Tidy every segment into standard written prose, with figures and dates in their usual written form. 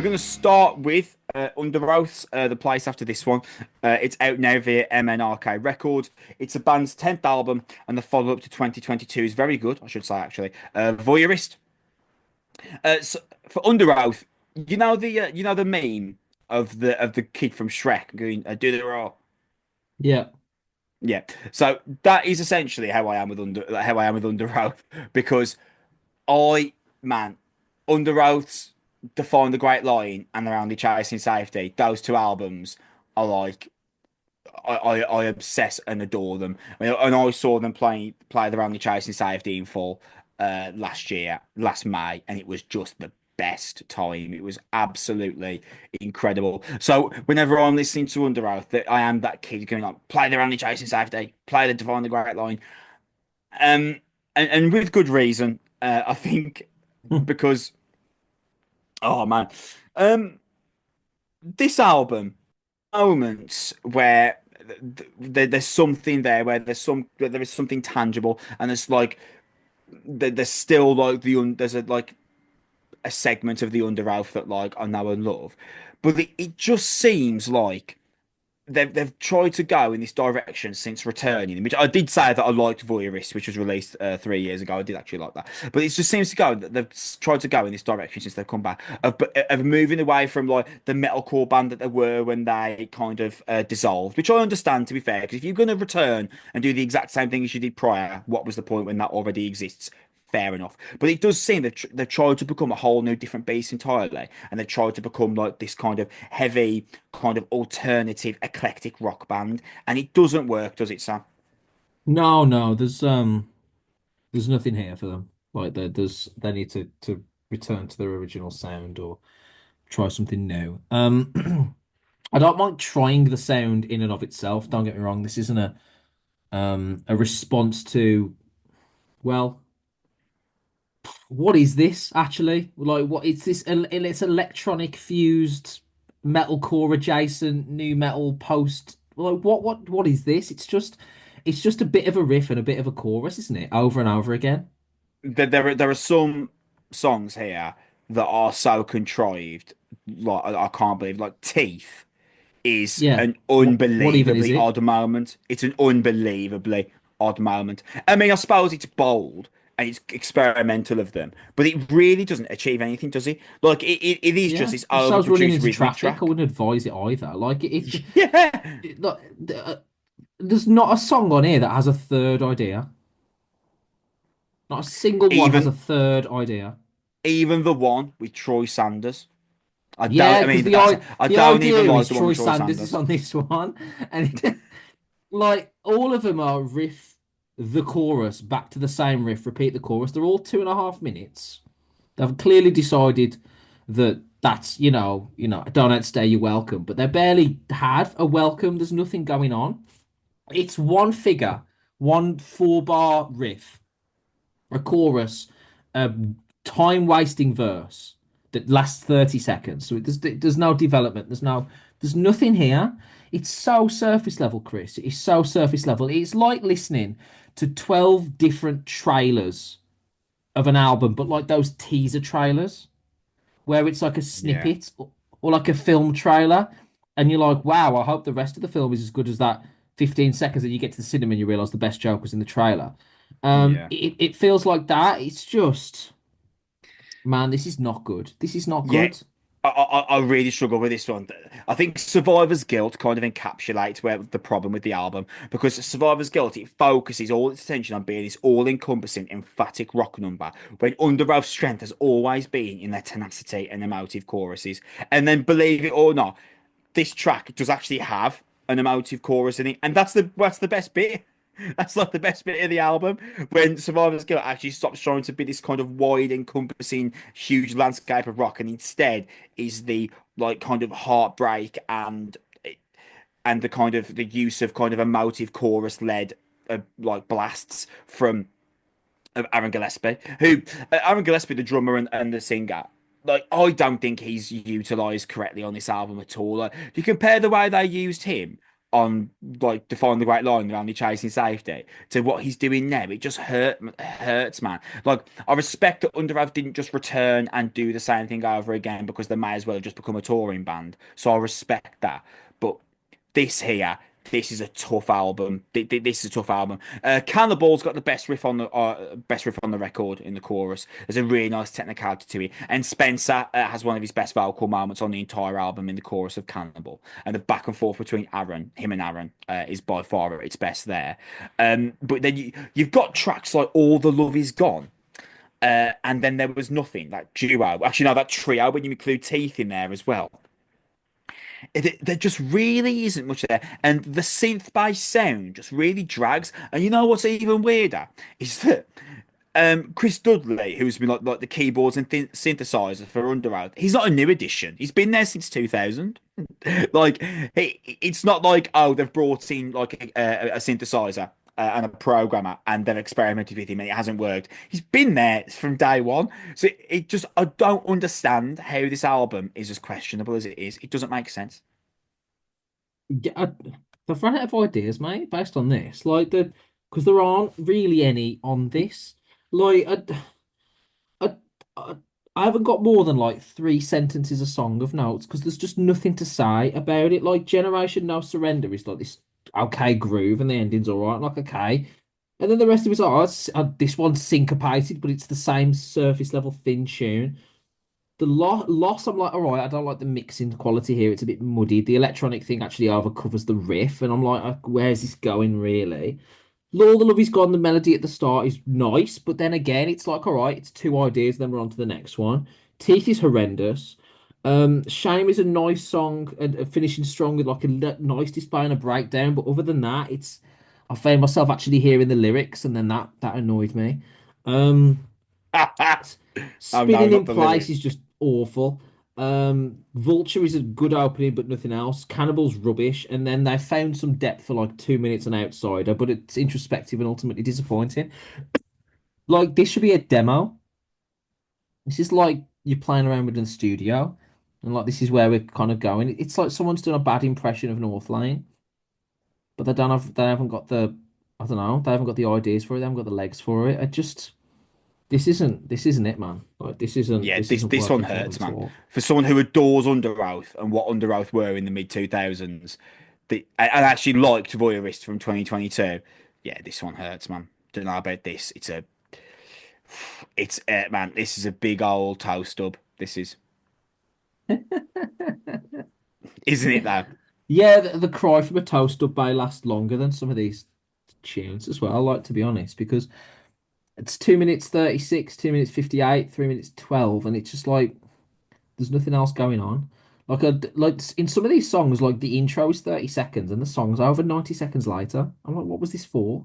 going to start with Underoath, the place after this one. It's out now via MNRK Records. It's a band's 10th album, and the follow-up to 2022 is very good, I should say, actually. Voyeurist. So for Underoath, you know the meme of the kid from Shrek going, "Do the roar." Yeah. Yeah. So that is essentially how I am with Underoath because I man, Underoath's Define the Great Line and Around the Chasing Safety. Those two albums are like I obsess and adore them. And I saw them play the Around the Chasing Safety in full last May, and it was just the best time. It was absolutely incredible. So whenever I'm listening to Underoath, that I am that kid going like, play the Around the Chasing Safety, play the Define the Great Line. Um, and with good reason. I think because oh man, um, this album moments where there's something there, where there is something tangible, and it's like there's still like there's a segment of the Underoath that like I know and love, but it just seems like they've tried to go in this direction since returning, which I did say that I liked Voyeurist, which was released 3 years ago. I did actually like that, but it just seems to go that they've tried to go in this direction since they've come back of moving away from like the metalcore band that they were when they kind of dissolved, which I understand to be fair, because if you're going to return and do the exact same thing as you did prior, what was the point when that already exists? Fair enough, but it does seem that they've tried to become a whole new different beast entirely, and they've tried to become like this kind of heavy, kind of alternative, eclectic rock band, and it doesn't work, does it, Sam? No, no, there's nothing here for them. Like they need to return to their original sound or try something new. I don't mind trying the sound in and of itself. Don't get me wrong. This isn't a response to, well, what is this actually? Like what it's this it's electronic fused metalcore adjacent new metal post. Like what is this? It's just a bit of a riff and a bit of a chorus, isn't it? Over and over again. There are some songs here that are so contrived, like I can't believe, like Teeth is Yeah. an What even is unbelievably it? odd moment. It's an unbelievably odd moment. I mean, I suppose it's bold and it's experimental of them, but it really doesn't achieve anything, does it? Like it is just Yeah. this If someone's running overproduced into rhythmic traffic, I track. wouldn't advise it either. Like Yeah. look, there's not a song on here that has a third idea. Not a single one has a Even third idea. even the one with Troy Sanders. I don't. Yeah, I because mean, that's. I the don't idea even like is the one Troy with Troy Sanders is Sanders. on this one, and like all of them are riff the chorus back to the same riff, repeat the chorus. They're all 2.5 minutes. They've clearly decided that that's don't outstay your welcome, but they barely have a welcome. There's nothing going on. It's one figure, one 4 bar riff, a chorus, a time wasting verse that lasts 30 seconds. So there's no development. There's nothing here. It's so surface level, Chris. It's so surface level. It's like listening to 12 different trailers of an album, but like those teaser trailers where it's like a Yeah. snippet or like a film trailer, and you're like, wow, I hope the rest of the film is as good as that 15 seconds that you get to the cinema and you realize the best joke was in the trailer. Yeah. It feels like that. It's just, man, this is not good. This is not Yeah. good. I really struggle with this one. I think Survivor's Guilt kind of encapsulates where the problem with the album because Survivor's Guilt it focuses all its attention on being this all-encompassing, emphatic rock number when Underoath's strength has always been in their tenacity and emotive choruses. And then, believe it or not, this track does actually have an emotive chorus in it, and that's the best bit. That's like the best bit of the album when Survivor's Guilt actually stops trying to be this kind of wide, encompassing, huge landscape of rock, and instead is the like kind of heartbreak and the kind of the use of kind of emotive chorus led like blasts from Aaron Gillespie, who Aaron Gillespie, the drummer and the singer. Like, I don't think he's utilized correctly on this album at all. Like, you compare the way they used him on like defying the great line and only chasing safety to what he's doing now. It just hurts, man. Like I respect that Underoath didn't just return and do the same thing over again because they may as well have just become a touring band. So I respect that. But this here, this is a tough album. This is a tough album. Cannibal's got the best riff on the record in the chorus. There's a really nice technicality to it, and Spencer has one of his best vocal moments on the entire album in the chorus of Cannibal. And the back and forth between him and Aaron, is by far at its best there. But then you've got tracks like All the Love Is Gone. And then there was nothing, that duo. Actually, no, that trio, when you include Teeth in there as well. There just really isn't much there, and the synth-based sound just really drags. And you know what's even weirder is that Chris Dudley, who's been like the keyboards and synthesizer for Underoath, he's not a new addition. He's been there since 2000. Like it's not like, oh, they've brought in like a synthesizer. And a programmer, and they've experimented with him, and it hasn't worked. He's been there from day one, so it just I don't understand how this album is as questionable as it is. It doesn't make sense. Yeah, they've run out of ideas, mate, based on this. Like the because there aren't really any on this. Like I, I, I haven't got more than like three sentences a song of notes because there's just nothing to say about it. Like Generation No Surrender is like this okay groove, and the ending's all right. Like okay, and then the rest of it's like, oh, this one's syncopated, but it's the same surface level thin tune. The loss, I'm like, all right, I don't like the mixing quality here. It's a bit muddy. The electronic thing actually overcovers the riff, and I'm like, where's this going really? All the Love Is Gone, the melody at the start is nice, but then again, it's like, all right, it's two ideas, then we're on to the next one. Teeth is horrendous. Shame is a nice song and finishing strong with like a nice display and a breakdown, but other than that, I found myself actually hearing the lyrics, and then that annoyed me. Um, Oh no, Spinning not in the Place lyrics. is just awful. Vulture is a good opening, but nothing else. Cannibal's rubbish, and then they found some depth for like 2 minutes on Outsider, but it's introspective and ultimately disappointing. Like this should be a demo. This is like you're playing around with in the studio, and like this is where we're kind of going. It's like someone's done a bad impression of North Lane, but they haven't got the I don't know, they haven't got the ideas for it, they haven't got the legs for it. I just this isn't it, man. Like Yeah, this this isn't this one working for them hurts, at man. all. For someone who adores Underoath and what Underoath were in the mid 2000s, and actually liked Voyeurist from 2022. Yeah, this one hurts, man. Don't know about this. It's man. This is a big old toe stub. This is, isn't it though? Yeah, the cry from a toast up bay lasts longer than some of these tunes as well, like to be honest, because it's 2 minutes 36, 2 minutes 58, 3 minutes 12, and it's just like there's nothing else going on. Like in some of these songs, like the intro is 30 seconds and the song's over 90 seconds later. I'm like, what was this for?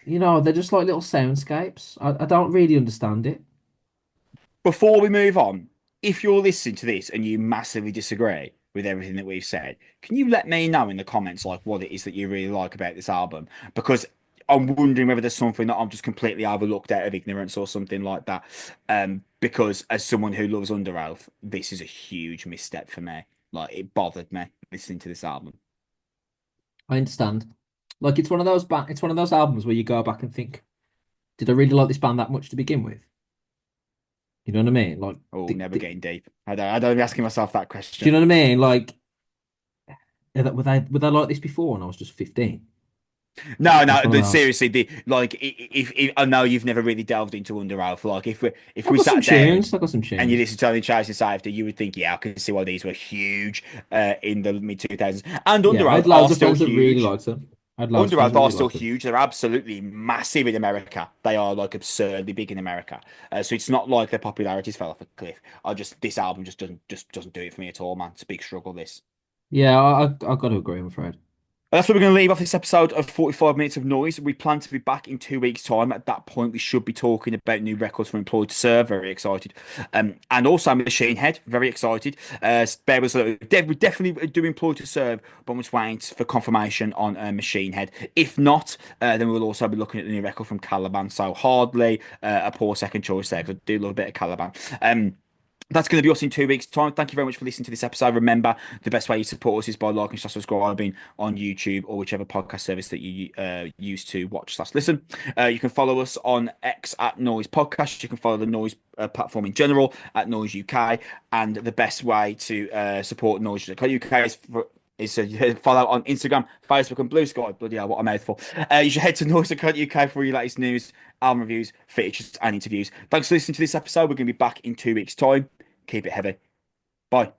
You know, they're just like little soundscapes. I don't really understand it. Before we move on, if you're listening to this and you massively disagree with everything that we've said, can you let me know in the comments like what it is that you really like about this album? Because I'm wondering whether there's something that I'm just completely overlooked out of ignorance or something like that. Because as someone who loves Underoath, this is a huge misstep for me. Like it bothered me listening to this album. I understand. Like it's one of those albums where you go back and think, did I really like this band that much to begin with? You know what I mean? Like, Oh, never getting deep. I don't be asking myself that do you question. know what I mean? Like, were they like this before when I was just 15? No, It's no, one of but those. seriously, if I know you've never really delved into Underoath, like if I've we got some sat down tunes. I've got some and you tunes. listen to only Chasing Safety, you would think, yeah, I can see why these were huge in the mid 2000s. And Yeah, I Underoath had are loads of still friends that really huge. liked them. I had loads of friends Underoath that are really still liked them. huge. They're absolutely massive in America. They are like absurdly big in America. So it's not like their popularity's fell off a cliff. This album just doesn't do it for me at all, man. It's a big struggle. This. Yeah, I got to agree, I'm afraid. That's where we're going to leave off this episode of 45 Minutes of Noise. We plan to be back in 2 weeks' time. At that point, we should be talking about new records from Employed to Serve. Very excited. And also Machine Head. Very excited. Bear with us. We definitely do Employed to Serve, but I'm just waiting for confirmation on Machine Head. If not, then we'll also be looking at the new record from Caliban. So hardly a poor second choice there, because I do love a bit of Caliban. That's going to be us in 2 weeks' time. Thank you very much for listening to this episode. Remember, the best way you support us is by liking, subscribing on YouTube or whichever podcast service that you use to watch/listen. You can follow us on X at Noise Podcast. You can follow the Noise platform in general at Noise UK. And the best way to support Noise UK is to follow on Instagram, Facebook, and Blue Sky. Bloody hell, what a mouthful. You should head to Noise UK for your latest news, album reviews, features, and interviews. Thanks for listening to this episode. We're going to be back in 2 weeks' time. Keep it heavy. Bye.